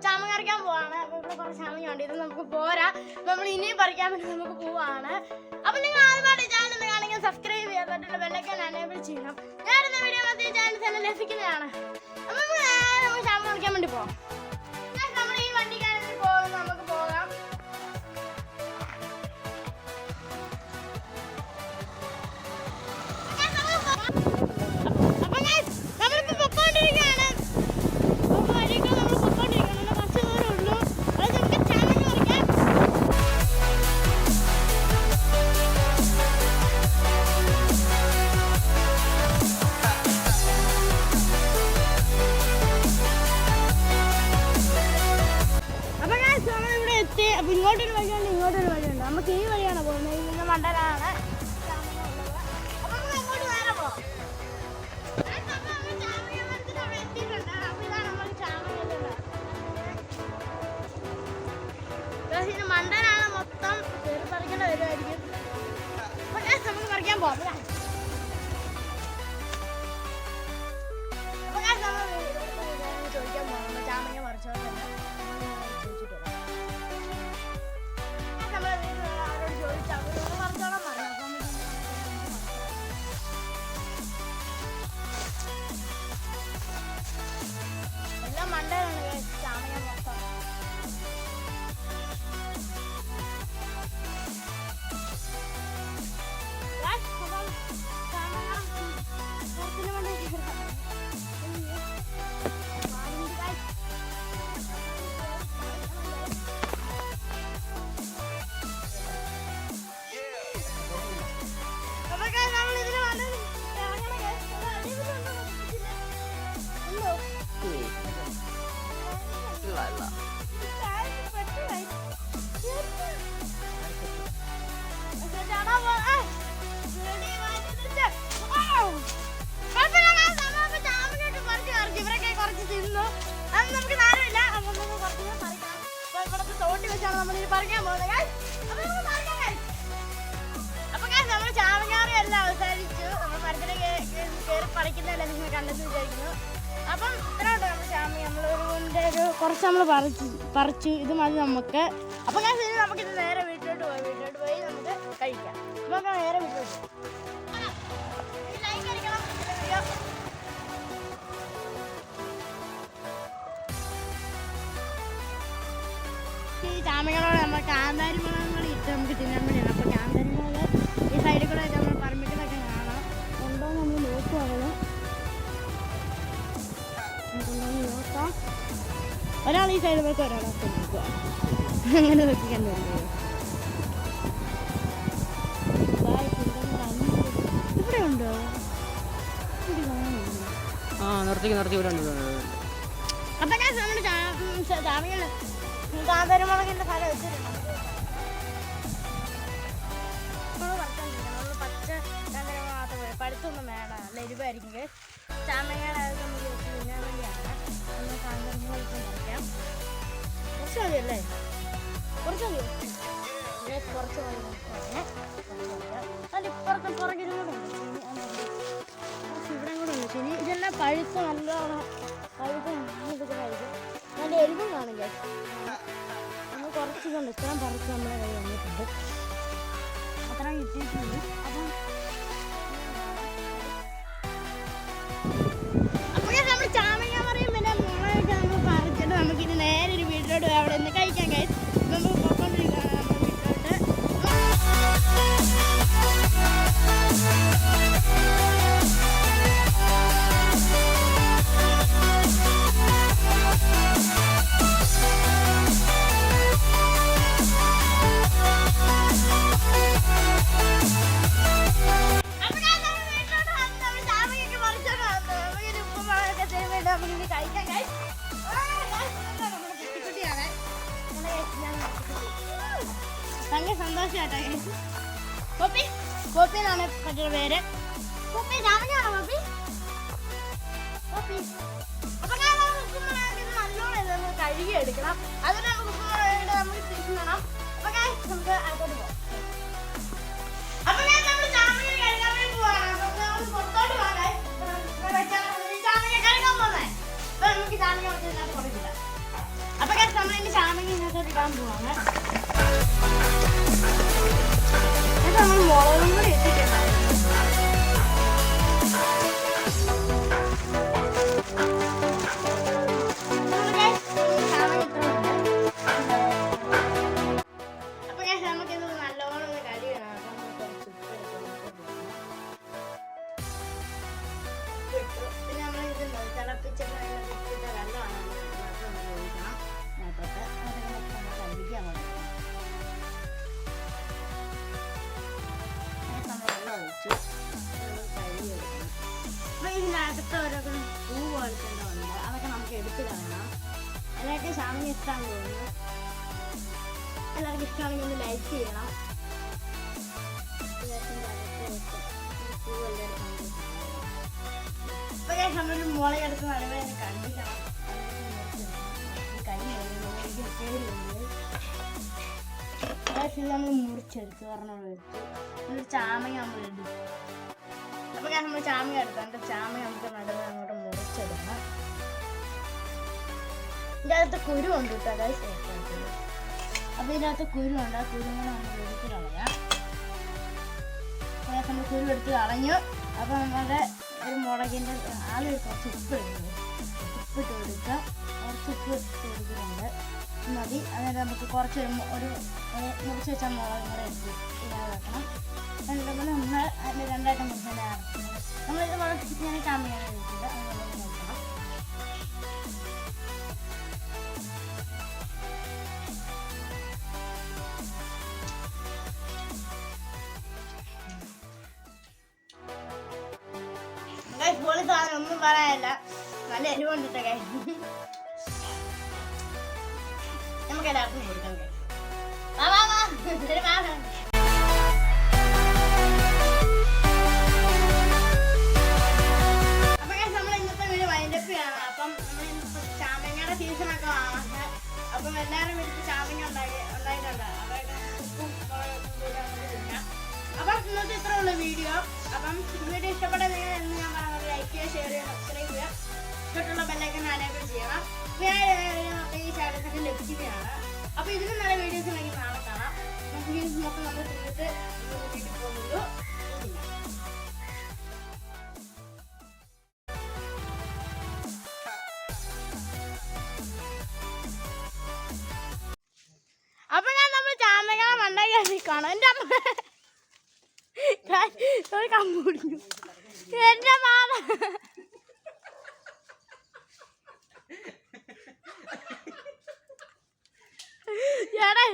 ചാമങ്ങ പറിക്കാൻ പോവാണ്. അപ്പൊ ഇവിടെ കുറച്ച് ചാമങ്ങ ഉണ്ട്, ഇത് നമുക്ക് പോരാ, നമ്മൾ ഇനിയും പറിക്കാൻ വേണ്ടി നമുക്ക് പോവാണ്. അപ്പൊ നിങ്ങൾ ആദ്യമായിട്ട് ചാനൽ ഒന്ന് കാണെങ്കിൽ സബ്സ്ക്രൈബ് ചെയ്യാൻ പറ്റുള്ള ബെല്ലൈക്കൺ എനേബിൾ ചെയ്യണം. ഞാനിന്ന് വീഡിയോ മധ്യ ചാനൽ തന്നെ ലഭിക്കുന്നതാണ്. അപ്പൊ നമുക്ക് ചാമങ്ങ പറിക്കാൻ വേണ്ടി പോവാം. നമ്മൾ ഈ വണ്ടിക്കാണെങ്കിൽ പോകുന്നത്, നമുക്ക് പോകാം. അപ്പൊ ഇങ്ങോട്ടൊരു വഴിയുണ്ട്, ഇങ്ങോട്ടൊരു വഴിയുണ്ട്. നമുക്ക് ഈ വഴിയാണ് പോകുന്നത്, ഇതിന്റെ മണ്ടലാണ്. അപ്പൊ നമുക്ക് അങ്ങോട്ട് നേരെ പോകാം. ഇതിന് മണ്ടനാണ് മൊത്തം കയറി പറിക്കേണ്ട വരുമായിരിക്കും. നമുക്ക് പറിക്കാൻ പോവാം. ചോദിക്കാൻ പോകാം, ചാമങ്ങ പറിച്ചോ ചോദിച്ചിട്ട് വരാം. എല്ലാം മണ്ടയിലാണ് ചാമങ്ങ മൊത്തം. നമുക്ക് നേരമില്ല, ഇവിടത്തെ തോട്ടി വെച്ചാണ് നമ്മൾ ഇനി പറിക്കാൻ പോകുന്നത്. അപ്പൊ നമ്മൾ ചാമങ്ങാറി എല്ലാം അവസാനിച്ചു. നമ്മൾ മരത്തിലെ കയറി പറിക്കുന്നതല്ല നിങ്ങൾ കണ്ടെന്ന് വിചാരിക്കുന്നു. അപ്പം ഇത്രയുണ്ട് നമ്മൾ ചാമങ്ങ, നമ്മളൊരു കുറച്ച് നമ്മൾ പറിച്ചു. ഇത് മതി നമുക്ക്. അപ്പം നമുക്കിത് നേരെ വീട്ടിലോട്ട് പോയി നമുക്ക് കഴിക്കാം. നമുക്ക് നേരെ വീട്ടിലോട്ട് ലൈക്ക് അടിക്കണം. ഈ ചാമങ്ങളോട് നമ്മൾ കാന്താരി മുളകൾ ഇട്ട് നമുക്ക് തിന്നാൻ വേണ്ടിയാണ്. അപ്പോൾ കാന്താരി മുളക് ഈ സൈഡിൽ കൂടെ നമ്മൾ പറമ്പിക്കലൊക്കെ കാണാം. ഉണ്ടോ നമ്മൾ നോക്കുവാണ്, നോക്കാം. ഒരാൾ ഈ സൈഡിൽ പോയിട്ട് ഒരാളൊക്കെ നോക്കുക, അങ്ങനെ നോക്കിക്കാൻ തോന്നുന്നത്. ഇവിടെ ഉണ്ടോ? അപ്പൊ ഞാൻ നമ്മുടെ ചാമങ്ങ കാന്താരി മുളകിന്റെ ഫലം വെച്ചിട്ടുണ്ട്. നമ്മൾ പച്ച കാന്താരി മുളക് മാത്രമേ, പഴുത്തൊന്നും വേണം, നല്ല എരിവായിരിക്കും. ചാമങ്ങയുടെ അത് നമ്മൾ തിന്നാൻ വേണ്ടിയാണ്. നമ്മൾ കാന്താരി മുളക് പറിക്കാം. കുറച്ച് മതിയല്ലേ? കുറച്ച് മതി, കുറച്ച് മതി. അതിൻ്റെ ഇപ്പുറത്തെ പുറകിലും കൂടെ ഉണ്ട്, ഇവിടെ കൂടെ ഉണ്ട് ശരി. ഇതെല്ലാം പഴുത്ത് നല്ലോണം പഴുത്ത് ഇതൊക്കെയായിരിക്കും, നല്ല എരിവും കാണില്ല. നമ്മൾ കുറച്ചിതുണ്ട്, ഇത്രയും പറിച്ച് നമ്മുടെ കൈ വന്നിട്ടുണ്ട്, അത്രയും കിട്ടിയിട്ടുണ്ട്. അപ്പോൾ നമ്മൾ ചാമങ്ങ പറയും പിന്നെ മുളകൊക്കെ നമ്മൾ പറിച്ചിട്ട് നമുക്കിത് നേരെ ഒരു വീട്ടിലോട്ട് അവിടെ നിന്ന് കഴിക്കാൻ കഴിയും. നമുക്ക് പോയിക്കൊണ്ടിരിക്കുകയാണ് നമ്മുടെ വീട്ടിലോട്ട്. ഭയങ്കര സന്തോഷമായിട്ടോ. പോപ്പി പോപ്പി എന്നാണ് പറ്റിയ പേര്. Poppy ചാമങ്ങയാണോ poppy? പോപ്പി അപ്പൊ നല്ലോണം ഇതൊന്ന് കഴുകി എടുക്കണം. അതിന് നമുക്ക് ഉപ്പുമുളക് നമുക്ക് തിന്നണം. അപ്പൊ നമുക്ക് അങ്ങോട്ട് പോകാം. അപ്പൊ നമ്മൾ ചാമങ്ങ കഴുകാൻ വേണ്ടി പോവാണ്. പുറത്തോട്ട് പോകാൻ ചാമങ്ങ കഴുകാൻ പോകുന്നേ. അപ്പൊ നമുക്ക് ചാമങ്ങ വെച്ചാൽ കൊടുക്കില്ല. നമ്മളിനി ചാമങ്ങ ഇതിനകത്തോട്ട് ഇടാൻ പോവാണ്. എന്നിട്ട് നമ്മൾ മുളകും കൂടി ഇട്ടിട്ടുണ്ടായിരുന്നു. പിന്നെ നമ്മൾ ഇത് തിളപ്പിച്ച വെള്ളമാണ് ഒഴിക്കണം. കല്ലിക്കാൻ നമ്മൾ വെള്ളം ഒഴിച്ചു കഴുകി എടുക്കണം. അപ്പോൾ ഇതിനകത്ത് ഓരോ പൂ പോലത്തെ ഉണ്ട്, അതൊക്കെ നമുക്ക് എടുത്ത് കളയണം. എല്ലാവർക്കും ചാമങ്ങ ഇഷ്ടമാണെന്ന് തോന്നുന്നു. എല്ലാവർക്കും ഇഷ്ടമാണെങ്കിൽ ഒന്ന് ലൈക്ക് ചെയ്യണം. ഇപ്പൊ നമ്മളൊരു മുളകെടുത്ത് നല്ലവരെ കണ്ടിട്ടാണ് നമ്മൾ മുറിച്ചെടുത്ത് ഒരെണ്ണം എടുത്ത് ഒരു ചാമങ്ങ നമ്മൾ എടുത്തു. അപ്പൊ നമ്മൾ ചാമങ്ങ എടുത്തോണ്ട് ചാമങ്ങ നമുക്ക് നടുവ് അങ്ങോട്ട് മുറിച്ചെടുക്കണം. ഇതിൻ്റെ അകത്ത് കുരു ഉണ്ട് കേട്ടോ, അതായത് സേഫായിട്ടുള്ളത്. അപ്പൊ ഇതിനകത്ത് കുരു ഉണ്ട്, ആ കുരു കൂടെ നമ്മൾ എടുത്ത് കളയാം. നമ്മൾ കുരു എടുത്ത് കളഞ്ഞു. അപ്പൊ നമ്മുടെ ഒരു മുളകിൻ്റെ ആദ്യം കുറച്ച് ഉപ്പ് ഇടുന്നത്, ഉപ്പിട്ട് കൊടുക്കുക. കുറച്ച് ഉപ്പ് ഇട്ട് കൊടുക്കുന്നുണ്ട് മതി. അതായത് നമുക്ക് കുറച്ച് ഒരു മുറിച്ച് വെച്ചാൽ മുളകും കൂടെ എടുത്ത് ഇടാതെ വെക്കണം. എന്നിട്ട് നമ്മൾ അതിൻ്റെ രണ്ടായിട്ട് മുറിച്ചാൽ അരക്കുന്നത്. നമ്മളിത് വളരെ ഞാൻ ചാമയാണ് എടുക്കുന്നത്, അത് നമ്മൾ നോക്കണം. പൊളി സാധനം ഒന്നും പറയാനില്ല, നല്ല എരിവുണ്ടിട്ട കാര്യം. നമുക്ക് എല്ലാവർക്കും കൊടുക്കാം. അപ്പൊ നമ്മൾ ഇന്നത്തെ വീഡിയോ വൈൻഡപ്പ് ചെയ്യണം. അപ്പം നമ്മൾ ചാമങ്ങയുടെ സീസണൊക്കെ ആണ്. അപ്പം എല്ലാവരും വീട്ടിൽ ചാമങ്ങ ഉണ്ടായിട്ടുണ്ട്. അതായത് ഉപ്പും തിന്നാം. അപ്പം ഇന്നത്തെ ഇത്ര ഉള്ള വീഡിയോ. അപ്പം വീഡിയോ ഇഷ്ടപ്പെട്ടത് എന്ന് ഞാൻ പറഞ്ഞത് ലൈക്ക് ചെയ്യുക, ഷെയർ ചെയ്യുക, സബ്സ്ക്രൈബ് ചെയ്യുക, തൊട്ടുള്ള ബെല്ലൈക്കൺ എനേബിൾ ചെയ്യണം. ഈ ചാനൽ ലഭിക്കുന്നതാണ്. അപ്പോൾ ഇതിലും നല്ല വീഡിയോസ് ഉണ്ടെങ്കിൽ നാളെ കാണാം. നമുക്ക് മൊത്തം നമ്മൾ തിന്നിട്ട് വീട്ടിൽ പോകുന്നു. അപ്പൊ നമ്മൾ ചാമങ്ങ മണ്ടാക്കി കാണാം. എൻ്റെ അമ്മ കമ്പ് കുടിക്കും. എന്റെ മാമ എടാ